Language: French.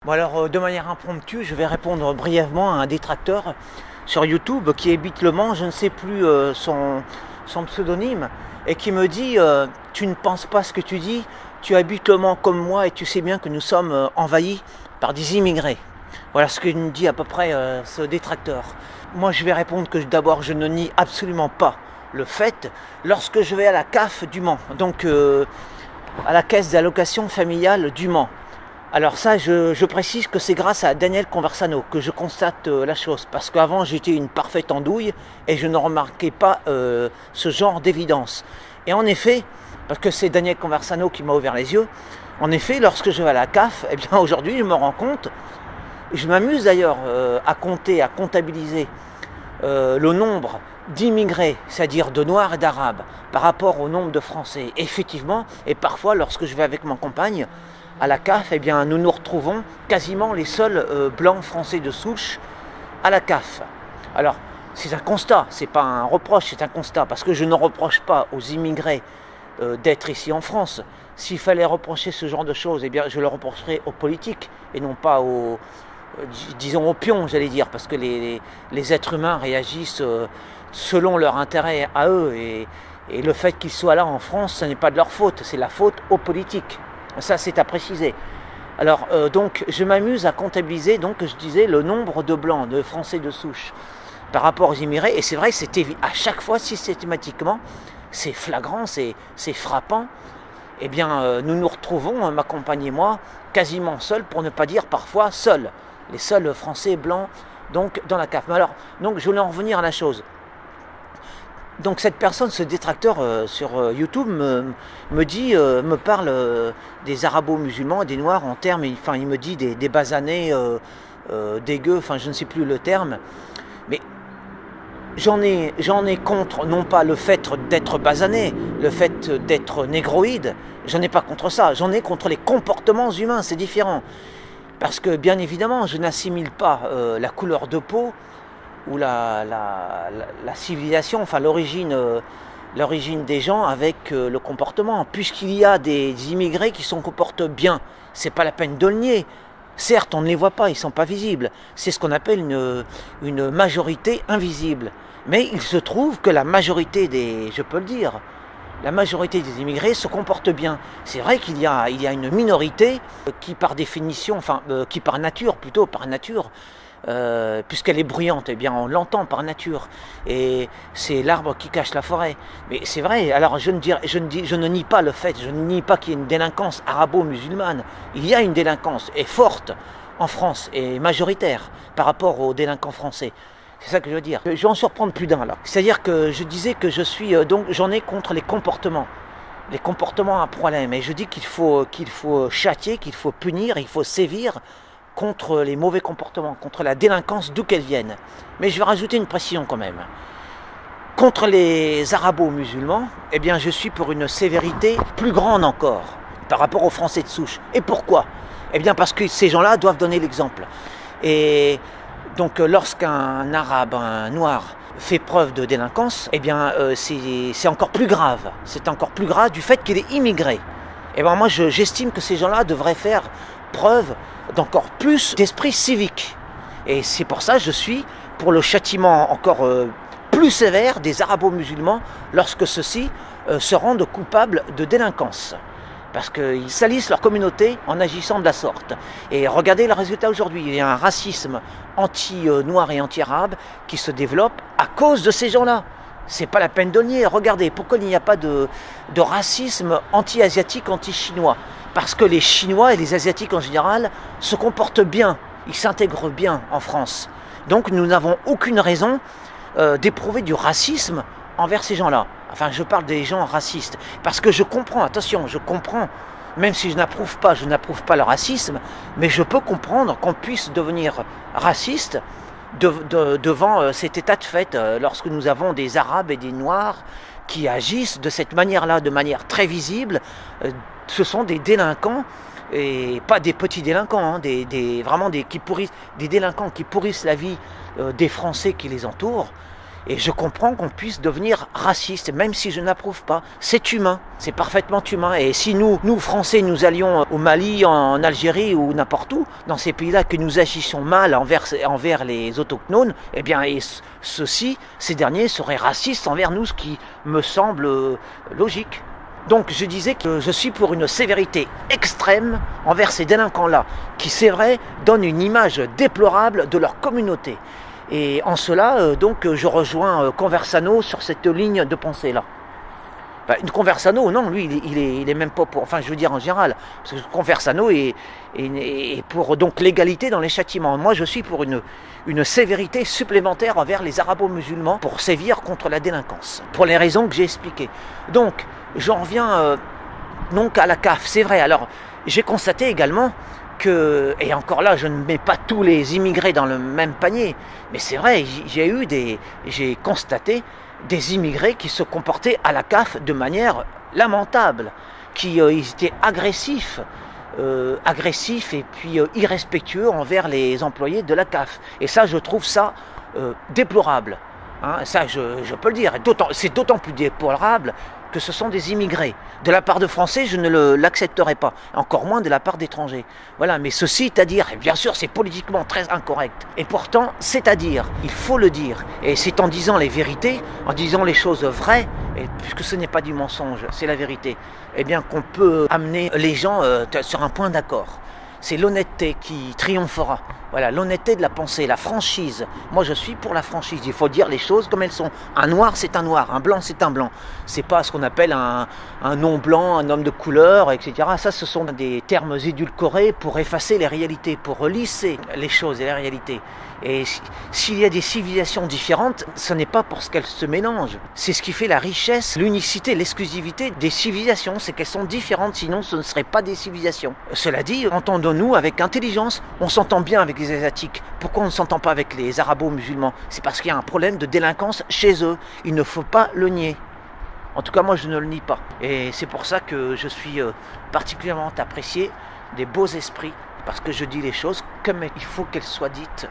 Bon alors, de manière impromptue, je vais répondre brièvement à un détracteur sur YouTube qui habite Le Mans, je ne sais plus son pseudonyme, et qui me dit tu ne penses pas ce que tu dis, tu habites Le Mans comme moi et tu sais bien que nous sommes envahis par des immigrés. Voilà ce que me dit à peu près ce détracteur. Moi je vais répondre que d'abord je ne nie absolument pas le fait lorsque je vais à la CAF du Mans, donc à la caisse d'allocation familiale du Mans. Alors ça, je précise que c'est grâce à Daniel Conversano que je constate la chose, parce qu'avant j'étais une parfaite andouille et je ne remarquais pas ce genre d'évidence. Et en effet, parce que c'est Daniel Conversano qui m'a ouvert les yeux, en effet, lorsque je vais à la CAF, eh bien aujourd'hui je me rends compte, je m'amuse d'ailleurs à compter, à comptabiliser le nombre d'immigrés, c'est-à-dire de Noirs et d'Arabes, par rapport au nombre de Français. Effectivement, et parfois lorsque je vais avec ma compagne, à la CAF, eh bien, nous nous retrouvons quasiment les seuls blancs français de souche à la CAF. Alors, c'est un constat, c'est pas un reproche, c'est un constat, parce que je ne reproche pas aux immigrés d'être ici en France. S'il fallait reprocher ce genre de choses, eh bien, je le reprocherais aux politiques et non pas aux, disons, aux pions, j'allais dire, parce que les êtres humains réagissent selon leur intérêt à eux, et le fait qu'ils soient là en France, ce n'est pas de leur faute, c'est la faute aux politiques. Ça, c'est à préciser. Alors, donc, je m'amuse à comptabiliser, donc, je disais, le nombre de blancs, de Français de souche, par rapport aux immigrés. Et c'est vrai, c'était à chaque fois, systématiquement, c'est flagrant, c'est frappant. Eh bien, nous nous retrouvons, ma compagne et moi, quasiment seuls, pour ne pas dire parfois seuls. Les seuls Français blancs, donc, dans la CAF. Mais alors, donc, je voulais en revenir à la chose. Donc cette personne, ce détracteur sur YouTube me parle des arabo-musulmans, des noirs en termes, enfin il me dit des basanés dégueux, enfin je ne sais plus le terme, mais j'en ai contre, non pas le fait d'être basané, le fait d'être négroïde, j'en ai pas contre ça, j'en ai contre les comportements humains, c'est différent. Parce que bien évidemment, je n'assimile pas la couleur de peau ou la civilisation, enfin l'origine des gens avec le comportement. Puisqu'il y a des immigrés qui se comportent bien, c'est pas la peine de le nier. Certes, on ne les voit pas, ils sont pas visibles. C'est ce qu'on appelle une majorité invisible. Mais il se trouve que la majorité je peux le dire, la majorité des immigrés se comportent bien. C'est vrai qu'il y a une minorité qui par définition, enfin qui par nature, puisqu'elle est bruyante, eh bien on l'entend par nature, et c'est l'arbre qui cache la forêt. Mais c'est vrai, alors je ne nie pas le fait, je ne nie pas qu'il y ait une délinquance arabo-musulmane. Il y a une délinquance, et forte en France, et majoritaire par rapport aux délinquants français. C'est ça que je veux dire. Je vais en surprendre plus d'un là. C'est-à-dire que je disais que je suis, donc j'en ai contre les comportements. Les comportements à problème, et je dis qu'il faut châtier, qu'il faut punir, il faut sévir contre les mauvais comportements, contre la délinquance d'où qu'elle vienne. Mais je vais rajouter une précision quand même. Contre les arabo-musulmans, eh bien je suis pour une sévérité plus grande encore par rapport aux Français de souche. Et pourquoi? Eh bien parce que ces gens-là doivent donner l'exemple. Et donc lorsqu'un arabe, un noir, fait preuve de délinquance, eh bien c'est encore plus grave. C'est encore plus grave du fait qu'il est immigré. Et bien moi j'estime que ces gens-là devraient faire preuve d'encore plus d'esprit civique. Et c'est pour ça que je suis pour le châtiment encore plus sévère des arabo-musulmans lorsque ceux-ci se rendent coupables de délinquance. Parce qu'ils salissent leur communauté en agissant de la sorte. Et regardez le résultat aujourd'hui. Il y a un racisme anti-noir et anti-arabe qui se développe à cause de ces gens-là. C'est pas la peine de le nier. Regardez, pourquoi il n'y a pas de racisme anti-asiatique, anti-chinois? Parce que les Chinois et les Asiatiques en général se comportent bien, ils s'intègrent bien en France. Donc nous n'avons aucune raison d'éprouver du racisme envers ces gens-là. Enfin, je parle des gens racistes. Parce que je comprends, attention, je comprends, même si je n'approuve pas le racisme, mais je peux comprendre qu'on puisse devenir raciste devant cet état de fait, lorsque nous avons des Arabes et des Noirs qui agissent de cette manière-là, de manière très visible. Ce sont des délinquants, et pas des petits délinquants, hein, vraiment des délinquants qui pourrissent la vie des Français qui les entourent. Et je comprends qu'on puisse devenir raciste, même si je n'approuve pas. C'est humain, c'est parfaitement humain. Et si nous, Français, nous allions au Mali, en Algérie ou n'importe où, dans ces pays-là, que nous agissions mal envers les autochtones, eh bien, ces derniers seraient racistes envers nous, ce qui me semble logique. Donc je disais que je suis pour une sévérité extrême envers ces délinquants-là, qui c'est vrai, donnent une image déplorable de leur communauté. Et en cela, donc, je rejoins Conversano sur cette ligne de pensée-là. Enfin, Conversano, non, lui, il est même pas pour... Enfin, je veux dire en général, parce que Conversano est pour donc l'égalité dans les châtiments. Moi, je suis pour une sévérité supplémentaire envers les arabo-musulmans pour sévir contre la délinquance, pour les raisons que j'ai expliquées. Donc, j'en reviens donc à la CAF. C'est vrai, alors, j'ai constaté également et encore là, je ne mets pas tous les immigrés dans le même panier, mais c'est vrai, j'ai constaté des immigrés qui se comportaient à la CAF de manière lamentable, ils étaient agressifs et puis irrespectueux envers les employés de la CAF. Et ça, je trouve ça déplorable. Hein, ça, je peux le dire. C'est d'autant plus déplorable que ce sont des immigrés. De la part de Français, je ne l'accepterai pas. Encore moins de la part d'étrangers. Voilà, mais ceci est à dire, et bien sûr, c'est politiquement très incorrect. Et pourtant, c'est à dire. Il faut le dire. Et c'est en disant les vérités, en disant les choses vraies, et puisque ce n'est pas du mensonge, c'est la vérité, eh bien qu'on peut amener les gens sur un point d'accord. C'est l'honnêteté qui triomphera. Voilà, l'honnêteté de la pensée, la franchise. Moi, je suis pour la franchise. Il faut dire les choses comme elles sont. Un noir, c'est un noir. Un blanc, c'est un blanc. C'est pas ce qu'on appelle un non-blanc, un homme de couleur, etc. Ça, ce sont des termes édulcorés pour effacer les réalités, pour lisser les choses et les réalités. Et s'il y a des civilisations différentes, ce n'est pas parce qu'elles se mélangent. C'est ce qui fait la richesse, l'unicité, l'exclusivité des civilisations. C'est qu'elles sont différentes, sinon ce ne seraient pas des civilisations. Cela dit, entendons-nous avec intelligence. On s'entend bien avec les Asiatiques. Pourquoi on ne s'entend pas avec les arabo-musulmans? C'est parce qu'il y a un problème de délinquance chez eux. Il ne faut pas le nier. En tout cas, moi, je ne le nie pas. Et c'est pour ça que je suis particulièrement apprécié des beaux esprits, parce que je dis les choses comme il faut qu'elles soient dites.